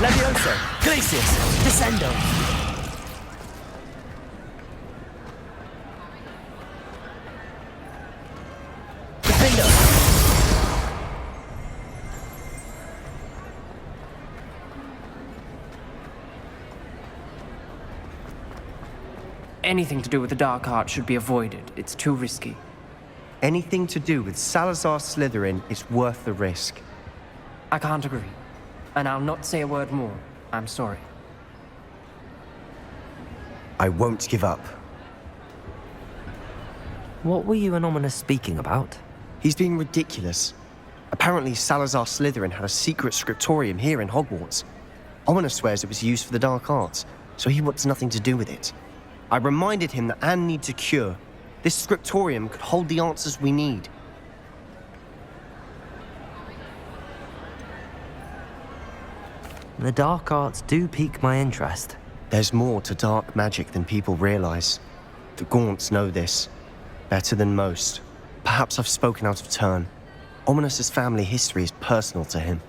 Levioso! Glacius! Descendo! Defendo! Anything to do with the Dark Art should be avoided. It's too risky. Anything to do with Salazar Slytherin is worth the risk. I can't agree. And I'll not say a word more. I'm sorry. I won't give up. What were you and Ominous speaking about? He's being ridiculous. Apparently Salazar Slytherin had a secret scriptorium here in Hogwarts. Ominous swears it was used for the Dark Arts, so he wants nothing to do with it. I reminded him that Anne needs a cure. This scriptorium could hold the answers we need. The Dark Arts do pique my interest. There's more to dark magic than people realize. The Gaunts know this. Better than most. Perhaps I've spoken out of turn. Ominous's family history is personal to him.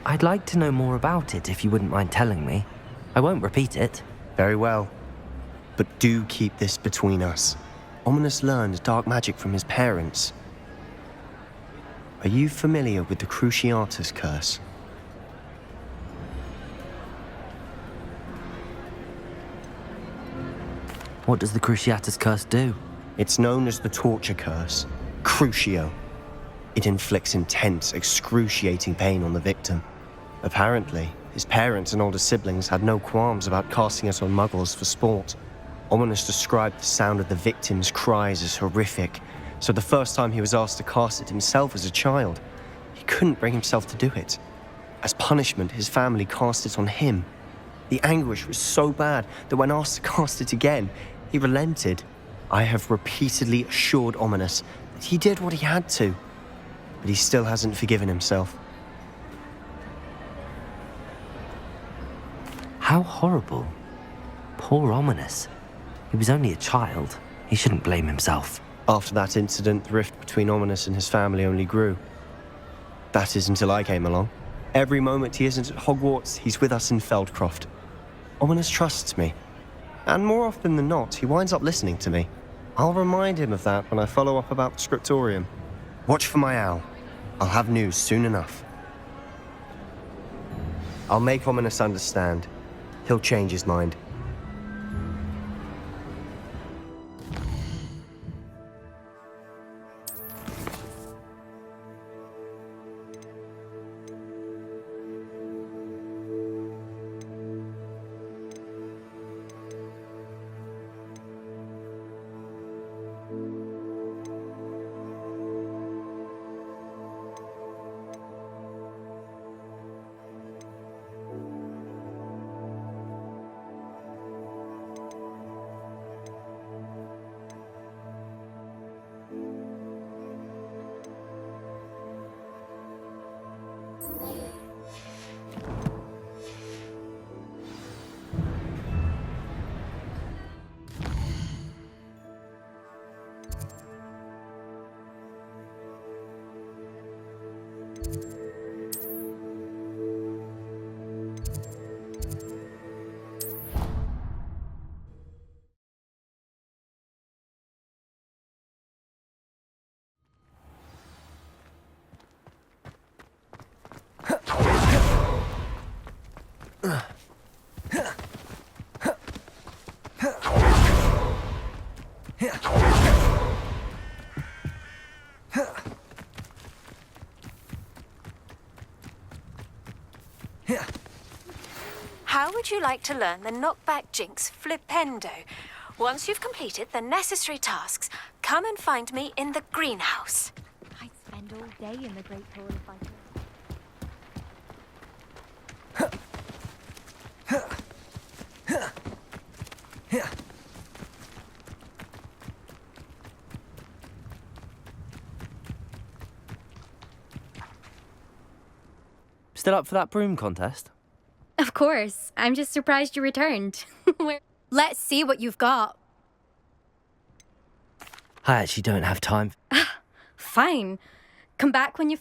I'd like to know more about it if you wouldn't mind telling me. I won't repeat it. Very well. But do keep this between us. Ominous learned dark magic from his parents. Are you familiar with the Cruciatus curse? What does the Cruciatus curse do? It's known as the torture curse, Crucio. It inflicts intense, excruciating pain on the victim. Apparently, his parents and older siblings had no qualms about casting it on muggles for sport. Ominous described the sound of the victim's cries as horrific, so the first time he was asked to cast it himself as a child, he couldn't bring himself to do it. As punishment, his family cast it on him. The anguish was so bad that when asked to cast it again, he relented. I have repeatedly assured Ominous that he did what he had to, but he still hasn't forgiven himself. How horrible. Poor Ominous. He was only a child. He shouldn't blame himself. After that incident, the rift between Ominous and his family only grew. That is until I came along. Every moment he isn't at Hogwarts, he's with us in Feldcroft. Ominous trusts me. And more often than not, he winds up listening to me. I'll remind him of that when I follow up about the scriptorium. Watch for my owl. I'll have news soon enough. I'll make Ominous understand. He'll change his mind. How would you like to learn the knockback jinx flipendo? Once you've completed the necessary tasks, come and find me in the greenhouse. I'd spend all day in the Great Hall if I could. Still up for that broom contest? Of course. I'm just surprised you returned. Where Let's see what you've got. I actually don't have time. Fine. Come back when you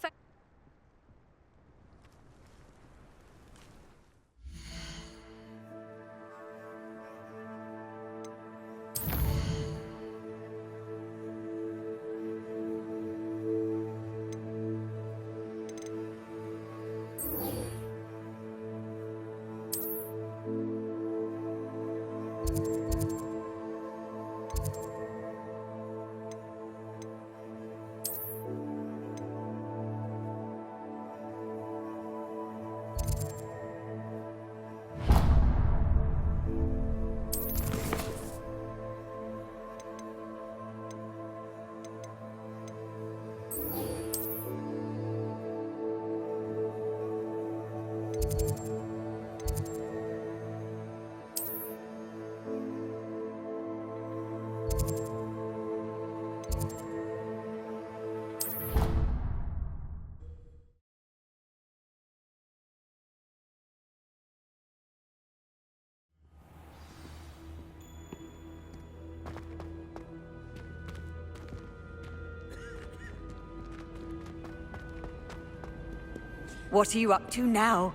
What are you up to now?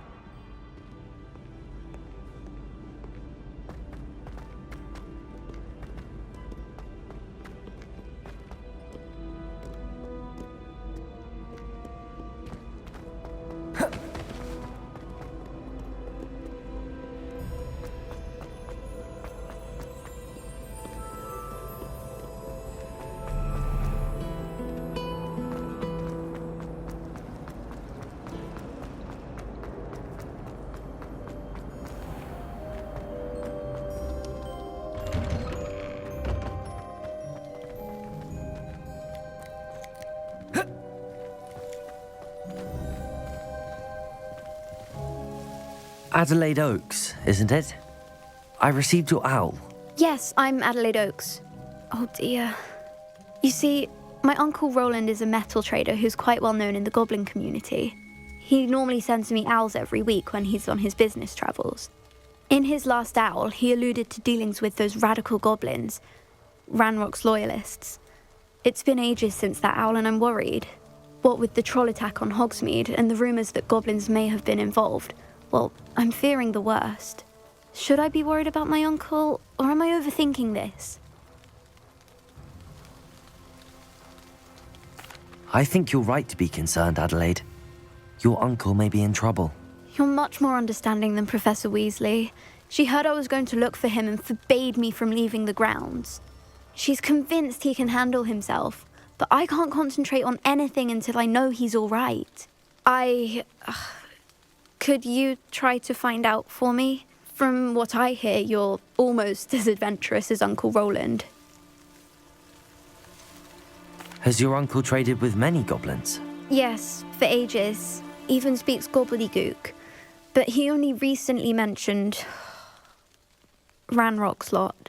Adelaide Oaks, isn't it? I received your owl. Yes, I'm Adelaide Oaks. Oh dear. You see, my Uncle Roland is a metal trader who's quite well known in the goblin community. He normally sends me owls every week when he's on his business travels. In his last owl, he alluded to dealings with those radical goblins, Ranrock's loyalists. It's been ages since that owl and I'm worried. What with the troll attack on Hogsmeade and the rumours that goblins may have been involved, well, I'm fearing the worst. Should I be worried about my uncle, or am I overthinking this? I think you're right to be concerned, Adelaide. Your uncle may be in trouble. You're much more understanding than Professor Weasley. She heard I was going to look for him and forbade me from leaving the grounds. She's convinced he can handle himself, but I can't concentrate on anything until I know he's all right. Could you try to find out for me? From what I hear, you're almost as adventurous as Uncle Roland. Has your uncle traded with many goblins? Yes, for ages. Even speaks gobbledygook. But he only recently mentioned Ranrock's lot,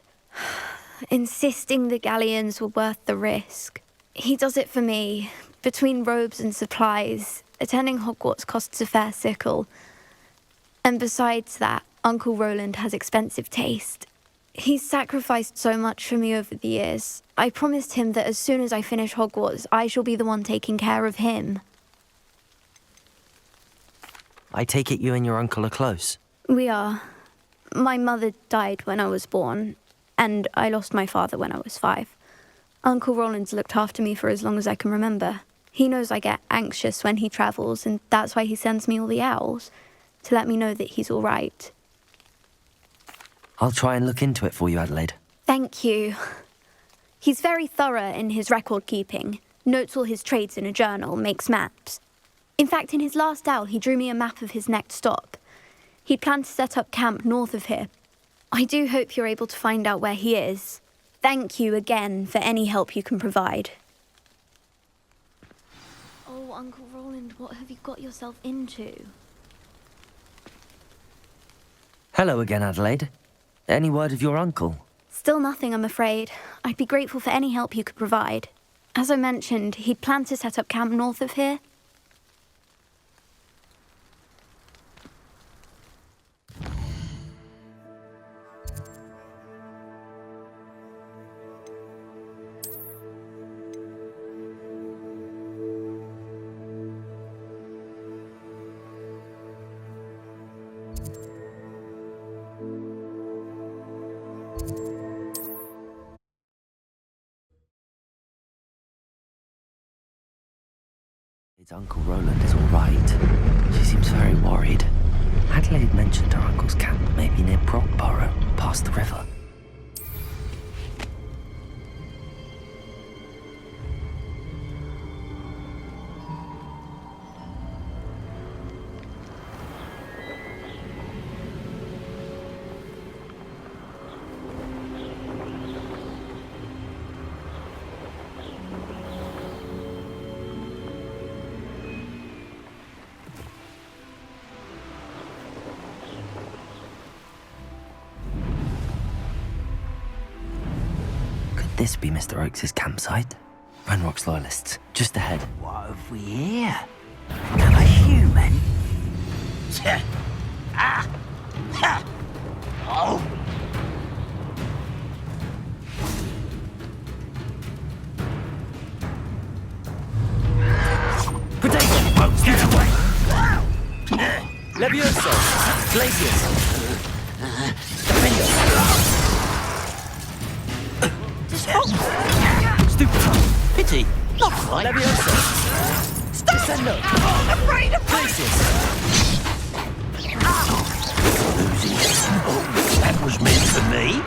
insisting the galleons were worth the risk. He does it for me. Between robes and supplies, attending Hogwarts costs a fair sickle. And besides that, Uncle Roland has expensive taste. He's sacrificed so much for me over the years. I promised him that as soon as I finish Hogwarts, I shall be the one taking care of him. I take it you and your uncle are close. We are. My mother died when I was born, and I lost my father when I was 5. Uncle Roland's looked after me for as long as I can remember. He knows I get anxious when he travels, and that's why he sends me all the owls, to let me know that he's all right. I'll try and look into it for you, Adelaide. Thank you. He's very thorough in his record keeping, notes all his trades in a journal, makes maps. In fact, in his last owl, he drew me a map of his next stop. He'd planned to set up camp north of here. I do hope you're able to find out where he is. Thank you again for any help you can provide. Oh, Uncle Roland, what have you got yourself into? Hello again, Adelaide. Any word of your uncle? Still nothing, I'm afraid. I'd be grateful for any help you could provide. As I mentioned, he'd planned to set up camp north of here. Adelaide's Uncle Roland is all right. She seems very worried. Adelaide mentioned her uncle's camp may be near Brockborough, past the river. This be Mr. Oakes' campsite? Ranrock's loyalists, just ahead. What have we here? Another human? Oh! Potato! Won't get away! Levioso! Glacius! Defender! Stupid! Pity! Not quite! Levioso! Stop! Descendo! I'm afraid of Glacius! Losing it. Oh, that was meant for me.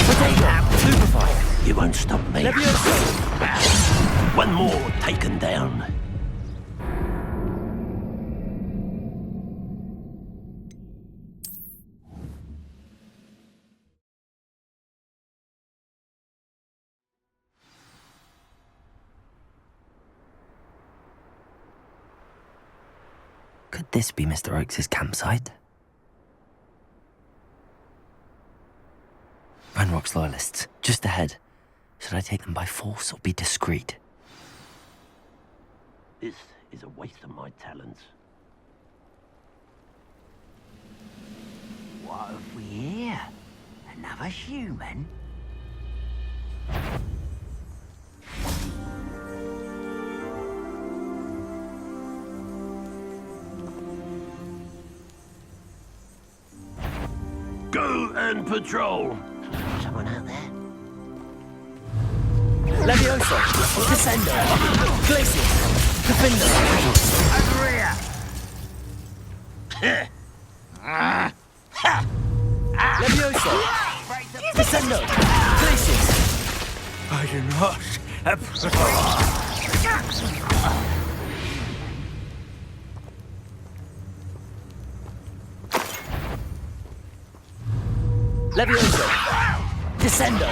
Potato! Stupefy! You won't stop me. Levioso! One more taken down. Could this be Mr. Oakes' campsite? Ranrock's loyalists, just ahead. Should I take them by force or be discreet? This is a waste of my talents. What have we here? Another human? Go and patrol. Someone out there? Levioso! Descendo! Glacius! Defender! Over here! Levioso! Descendo! Glacius! I do not Levioso! Descendo!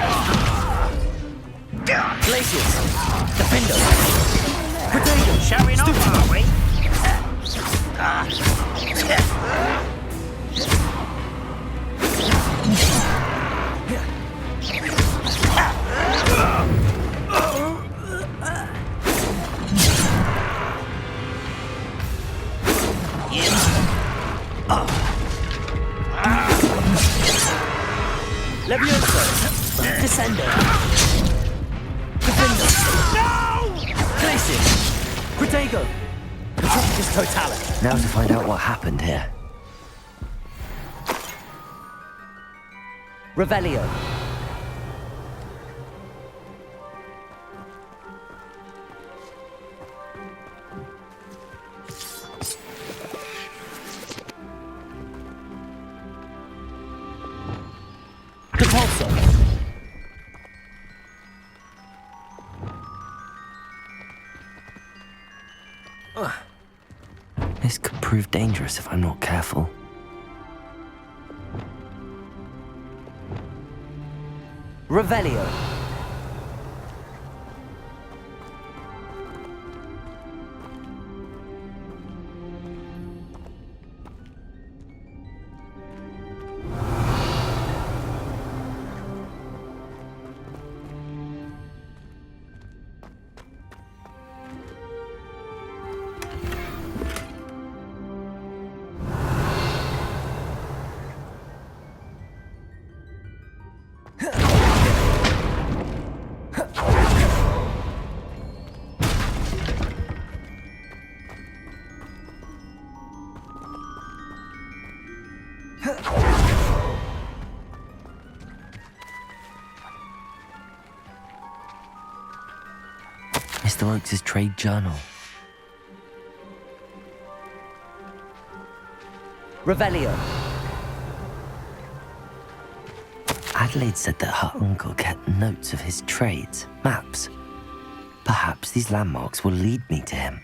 Glacius! Defender! Potato! showing off, are we? Levioso! Descendo! Defender! No! Glacius! Protego! Patroclus Totalis! Now to find out what happened here. Revelio! Depulso! This could prove dangerous if I'm not careful. Revelio! Mr. Oakes' trade journal. Revelio. Adelaide said that her uncle kept notes of his trades, maps. Perhaps these landmarks will lead me to him.